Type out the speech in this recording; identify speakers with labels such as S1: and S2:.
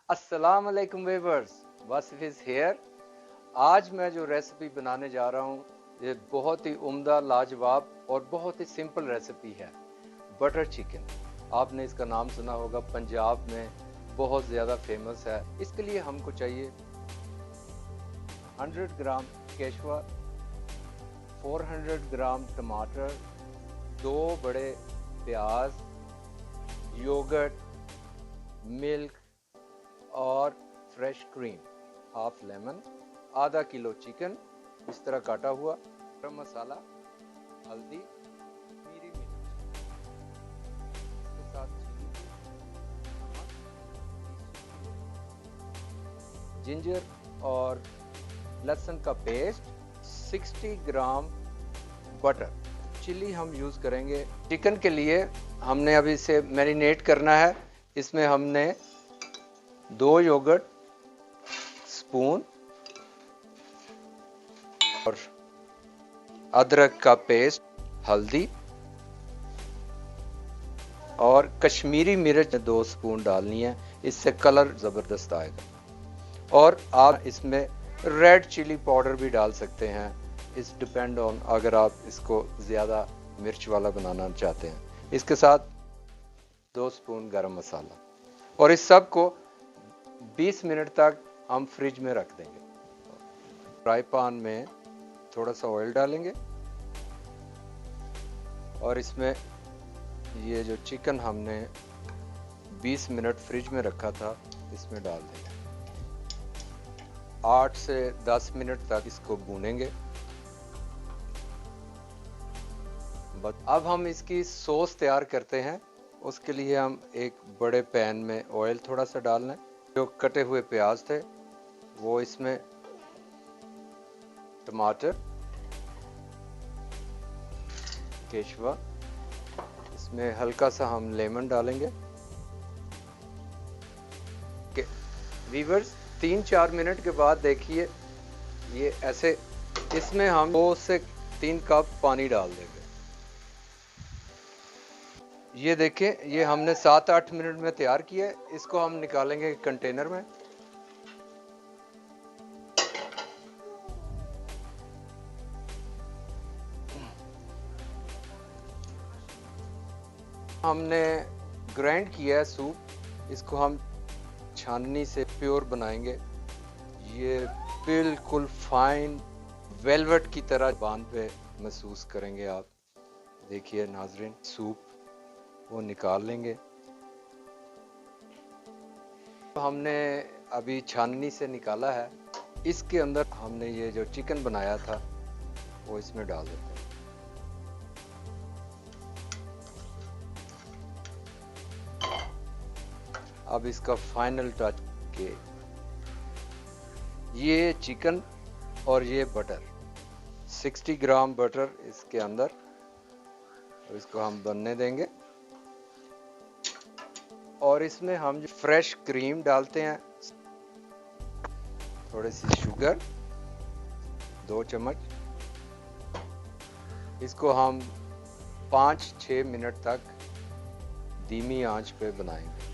S1: अस्सलाम वालेकुम viewers, Wasif is here. आज मैं जो रेसिपी बनाने जा रहा हूँ ये बहुत ही उम्दा, लाजवाब और बहुत ही सिंपल रेसिपी है। बटर चिकन, आपने इसका नाम सुना होगा, पंजाब में बहुत ज़्यादा फेमस है। इसके लिए हमको चाहिए 100 ग्राम केशवा, 400 ग्राम टमाटर, 2 बड़े प्याज, योगर्ट, मिल्क और फ्रेश क्रीम, हाफ लेमन, आधा किलो चिकन इस तरह काटा हुआ, गरम मसाला, हल्दी, कश्मीरी मिर्च, इसके साथ चिली, जिंजर और लहसुन का पेस्ट, 60 ग्राम बटर। चिली हम यूज़ करेंगे चिकन के लिए। हमने अभी इसे मैरिनेट करना है। इसमें हमने 2 योगर्ट स्पून और अदरक का पेस्ट, हल्दी और कश्मीरी मिर्च 2 स्पून डालनी है, इससे कलर ज़बरदस्त आएगा। और आप इसमें रेड चिली पाउडर भी डाल सकते हैं, इस डिपेंड ऑन अगर आप इसको ज़्यादा मिर्च वाला बनाना चाहते हैं। इसके साथ 2 स्पून गरम मसाला और इस सब को 20 मिनट तक हम फ्रिज में रख देंगे। फ्राई पैन में थोड़ा सा ऑयल डालेंगे और इसमें ये जो चिकन हमने 20 मिनट फ्रिज में रखा था इसमें डाल देंगे। 8 से 10 मिनट तक इसको भूनेंगे। अब हम इसकी सॉस तैयार करते हैं। उसके लिए हम एक बड़े पैन में ऑयल थोड़ा सा डाल लें। जो कटे हुए प्याज थे वो इसमें, टमाटर, केशवा, इसमें हल्का सा हम लेमन डालेंगे। वीवर्स, 3-4 मिनट के बाद देखिए ये ऐसे, इसमें हम 2 से 3 कप पानी डाल देंगे। ये देखें, ये हमने 7-8 मिनट में तैयार किया है। इसको हम निकालेंगे कंटेनर में। हमने ग्राइंड किया है सूप, इसको हम छाननी से प्योर बनाएंगे। ये बिल्कुल फाइन वेलवेट की तरह बांध पे महसूस करेंगे आप। देखिए नाजरीन, सूप वो निकाल लेंगे। हमने अभी छाननी से निकाला है। इसके अंदर हमने ये जो चिकन बनाया था वो इसमें डाल देते हैं। अब इसका फाइनल टच के ये चिकन और ये बटर, 60 ग्राम बटर इसके अंदर, और इसको हम बनने देंगे। और इसमें हम जो फ्रेश क्रीम डालते हैं, थोड़ी सी शुगर, 2 चम्मच। इसको हम 5-6 मिनट तक धीमी आंच पे बनाएंगे।